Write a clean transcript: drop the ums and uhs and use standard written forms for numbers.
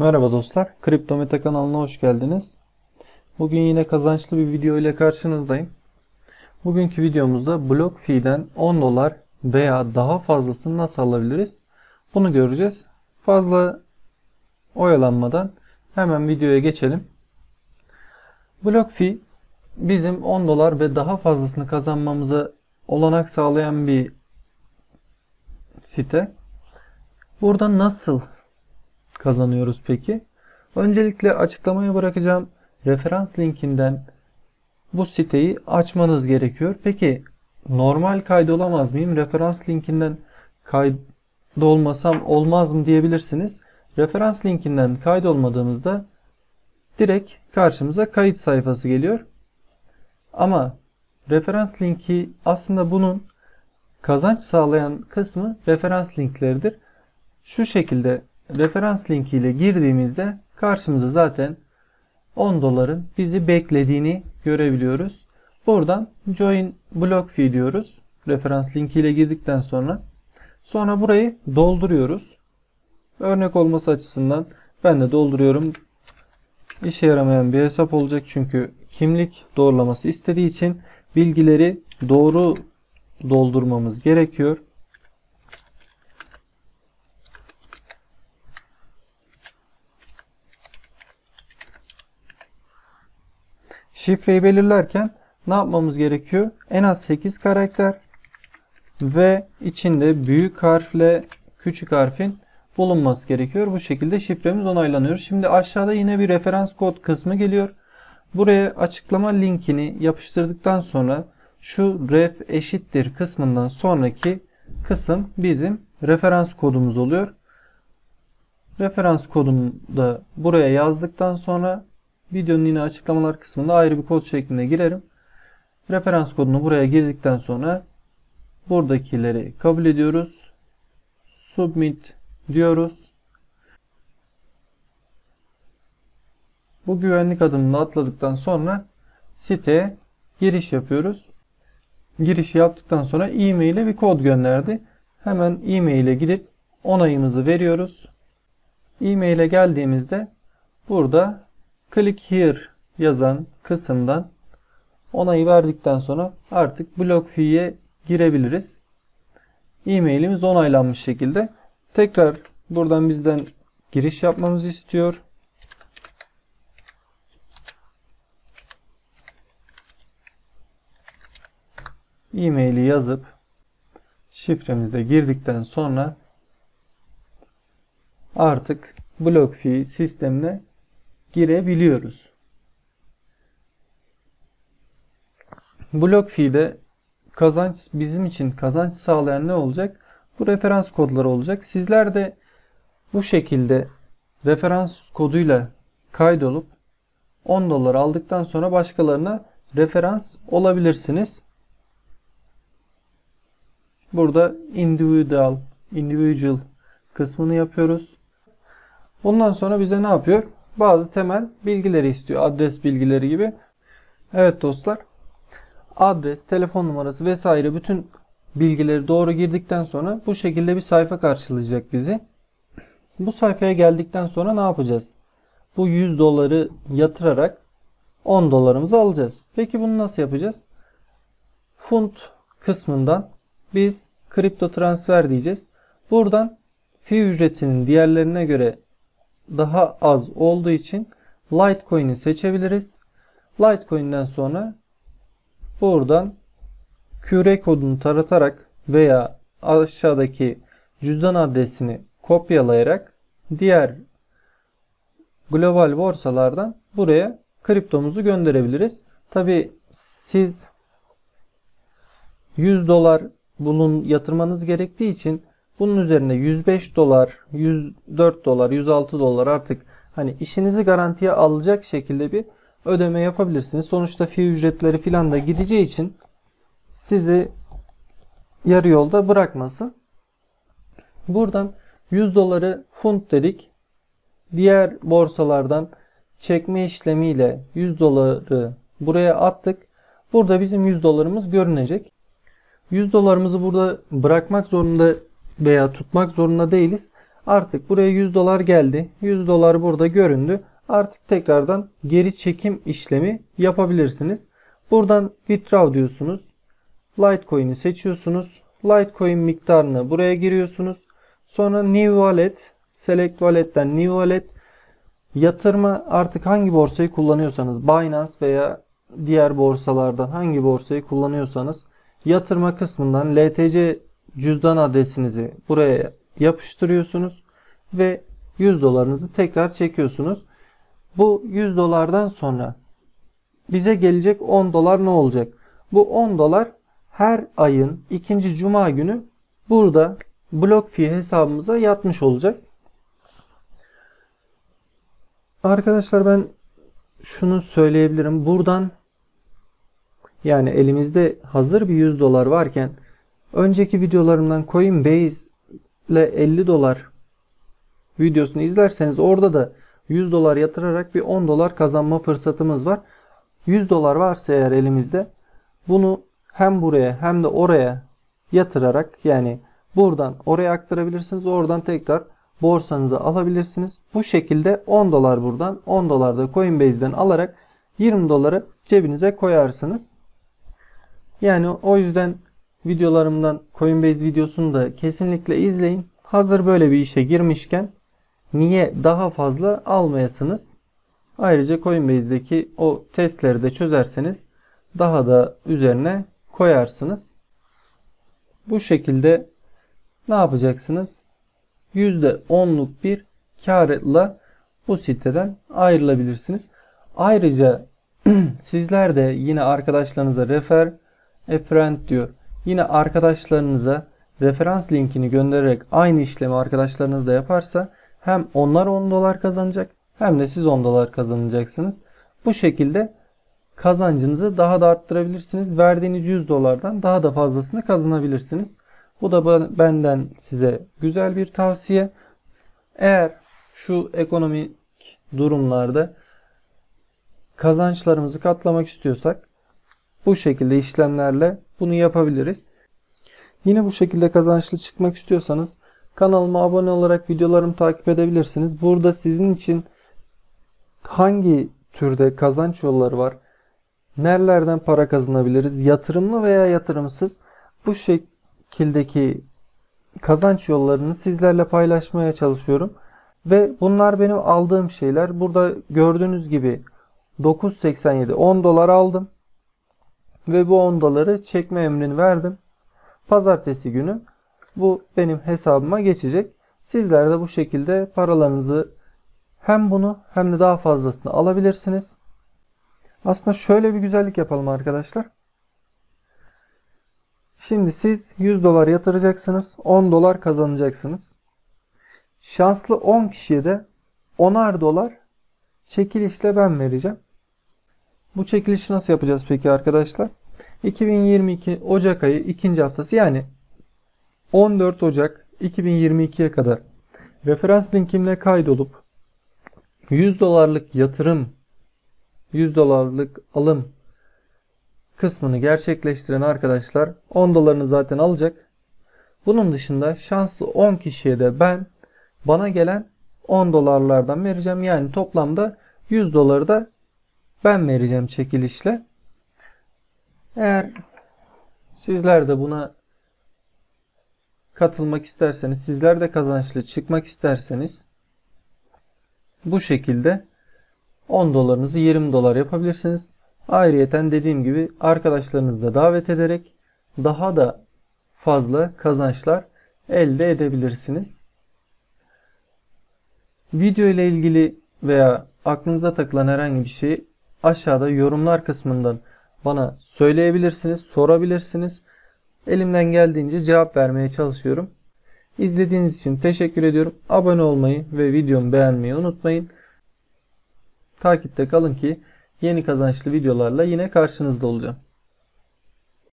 Merhaba dostlar, Kripto Meta kanalına hoş geldiniz. Bugün yine kazançlı bir video ile karşınızdayım. Bugünkü videomuzda BlockFi'den 10 dolar veya daha fazlasını nasıl alabiliriz? Bunu göreceğiz. Fazla oyalanmadan hemen videoya geçelim. BlockFi bizim 10 dolar ve daha fazlasını kazanmamıza olanak sağlayan bir site. Burada nasıl kazanıyoruz peki? Öncelikle açıklamaya bırakacağım referans linkinden bu siteyi açmanız gerekiyor. Peki normal kaydolamaz mıyım? Referans linkinden kaydolmasam olmaz mı diyebilirsiniz. Referans linkinden kaydolmadığımızda direkt karşımıza kayıt sayfası geliyor. Ama referans linki aslında bunun kazanç sağlayan kısmı referans linkleridir. Şu şekilde referans linkiyle girdiğimizde karşımıza zaten 10 doların bizi beklediğini görebiliyoruz. Buradan Join BlockFi diyoruz. Referans linkiyle girdikten sonra. Sonra burayı dolduruyoruz. Örnek olması açısından ben de dolduruyorum. İşe yaramayan bir hesap olacak çünkü kimlik doğrulaması istediği için bilgileri doğru doldurmamız gerekiyor. Şifreyi belirlerken ne yapmamız gerekiyor? En az 8 karakter ve içinde büyük harfle küçük harfin bulunması gerekiyor. Bu şekilde şifremiz onaylanıyor. Şimdi aşağıda yine bir referans kod kısmı geliyor. Buraya açıklama linkini yapıştırdıktan sonra şu ref eşittir kısmından sonraki kısım bizim referans kodumuz oluyor. Referans kodumu da buraya yazdıktan sonra videonun yine açıklamalar kısmında ayrı bir kod şeklinde girerim. Referans kodunu buraya girdikten sonra buradakileri kabul ediyoruz. Submit diyoruz. Bu güvenlik adımını atladıktan sonra siteye giriş yapıyoruz. Girişi yaptıktan sonra e-mail'e bir kod gönderdi. Hemen e-mail'e gidip onayımızı veriyoruz. E-mail'e geldiğimizde burada Click Here yazan kısımdan onayı verdikten sonra artık BlockFi'ye girebiliriz. E-mailimiz onaylanmış şekilde. Tekrar buradan bizden giriş yapmamızı istiyor. E-maili yazıp şifremizde girdikten sonra artık BlockFi sistemine girebiliyoruz. BlockFi'de kazanç bizim için kazanç sağlayan ne olacak? Bu referans kodları olacak. Sizler de bu şekilde referans koduyla kaydolup 10 dolar aldıktan sonra başkalarına referans olabilirsiniz. Burada individual kısmını yapıyoruz. Bundan sonra bize ne yapıyor? Bazı temel bilgileri istiyor. Adres bilgileri gibi. Evet dostlar. Adres, telefon numarası vesaire bütün bilgileri doğru girdikten sonra bu şekilde bir sayfa karşılayacak bizi. Bu sayfaya geldikten sonra ne yapacağız? Bu 100 doları yatırarak 10 dolarımızı alacağız. Peki bunu nasıl yapacağız? Fund kısmından biz kripto transfer diyeceğiz. Buradan fi ücretinin diğerlerine göre daha az olduğu için Litecoin'i seçebiliriz. Litecoin'den sonra buradan QR kodunu taratarak veya aşağıdaki cüzdan adresini kopyalayarak diğer global borsalardan buraya kriptomuzu gönderebiliriz. Tabi siz 100 dolar yatırmanız gerektiği için bunun üzerine 105 dolar, 104 dolar, 106 dolar artık hani işinizi garantiye alacak şekilde bir ödeme yapabilirsiniz. Sonuçta fi ücretleri filan da gideceği için sizi yarı yolda bırakmasın. Buradan 100 doları fund dedik. Diğer borsalardan çekme işlemiyle 100 doları buraya attık. Burada bizim 100 dolarımız görünecek. 100 dolarımızı burada bırakmak zorunda veya tutmak zorunda değiliz. Artık buraya 100 dolar geldi. 100 dolar burada göründü. Artık tekrardan geri çekim işlemi yapabilirsiniz. Buradan withdraw diyorsunuz. Litecoin'i seçiyorsunuz. Litecoin miktarını buraya giriyorsunuz. Sonra new wallet, select wallet'ten new wallet, yatırma artık hangi borsayı kullanıyorsanız, Binance veya diğer borsalardan hangi borsayı kullanıyorsanız yatırma kısmından LTC cüzdan adresinizi buraya yapıştırıyorsunuz ve 100 dolarınızı tekrar çekiyorsunuz. Bu 100 dolardan sonra bize gelecek 10 dolar ne olacak? Bu 10 dolar her ayın ikinci cuma günü burada BlockFi hesabımıza yatmış olacak. Arkadaşlar ben şunu söyleyebilirim. Buradan yani elimizde hazır bir 100 dolar varken önceki videolarımdan Coinbase ile 50 dolar videosunu izlerseniz orada da 100 dolar yatırarak bir 10 dolar kazanma fırsatımız var. 100 dolar varsa eğer elimizde bunu hem buraya hem de oraya yatırarak yani buradan oraya aktarabilirsiniz. Oradan tekrar borsanıza alabilirsiniz. Bu şekilde 10 dolar buradan 10 dolar da Coinbase'den alarak 20 doları cebinize koyarsınız. Yani o yüzden videolarımdan Coinbase videosunu da kesinlikle izleyin. Hazır böyle bir işe girmişken niye daha fazla almayasınız? Ayrıca Coinbase'deki o testleri de çözerseniz daha da üzerine koyarsınız. Bu şekilde ne yapacaksınız? %10'luk bir karla bu siteden ayrılabilirsiniz. Ayrıca sizler de yine arkadaşlarınıza refer a friend diyor. Yine arkadaşlarınıza referans linkini göndererek aynı işlemi arkadaşlarınız da yaparsa hem onlar 10 dolar kazanacak hem de siz 10 dolar kazanacaksınız. Bu şekilde kazancınızı daha da arttırabilirsiniz. Verdiğiniz 100 dolardan daha da fazlasını kazanabilirsiniz. Bu da benden size güzel bir tavsiye. Eğer şu ekonomik durumlarda kazançlarımızı katlamak istiyorsak bu şekilde işlemlerle bunu yapabiliriz. Yine bu şekilde kazançlı çıkmak istiyorsanız kanalıma abone olarak videolarımı takip edebilirsiniz. Burada sizin için hangi türde kazanç yolları var, nerelerden para kazanabiliriz, yatırımlı veya yatırımsız bu şekildeki kazanç yollarını sizlerle paylaşmaya çalışıyorum. Ve bunlar benim aldığım şeyler. Burada gördüğünüz gibi 9.87 10 dolar aldım. Ve bu 10 doları çekme emrini verdim. Pazartesi günü bu benim hesabıma geçecek. Sizler de bu şekilde paralarınızı hem bunu hem de daha fazlasını alabilirsiniz. Aslında şöyle bir güzellik yapalım arkadaşlar. Şimdi siz 100 dolar yatıracaksınız. 10 dolar kazanacaksınız. Şanslı 10 kişiye de 10'ar dolar çekilişle ben vereceğim. Bu çekilişi nasıl yapacağız peki arkadaşlar? 2022 Ocak ayı 2. haftası yani 14 Ocak 2022'ye kadar referans linkimle kaydolup 100 dolarlık yatırım, 100 dolarlık alım kısmını gerçekleştiren arkadaşlar 10 dolarını zaten alacak. Bunun dışında şanslı 10 kişiye de bana gelen 10 dolarlardan vereceğim. Yani toplamda 100 doları da ben vereceğim çekilişle. Eğer sizler de buna katılmak isterseniz, sizler de kazançlı çıkmak isterseniz bu şekilde 10 dolarınızı 20 dolar yapabilirsiniz. Ayrıyeten dediğim gibi arkadaşlarınızı da davet ederek daha da fazla kazançlar elde edebilirsiniz. Video ile ilgili veya aklınıza takılan herhangi bir şeyi aşağıda yorumlar kısmından bana söyleyebilirsiniz, sorabilirsiniz. Elimden geldiğince cevap vermeye çalışıyorum. İzlediğiniz için teşekkür ediyorum. Abone olmayı ve videomu beğenmeyi unutmayın. Takipte kalın ki yeni kazançlı videolarla yine karşınızda olacağım.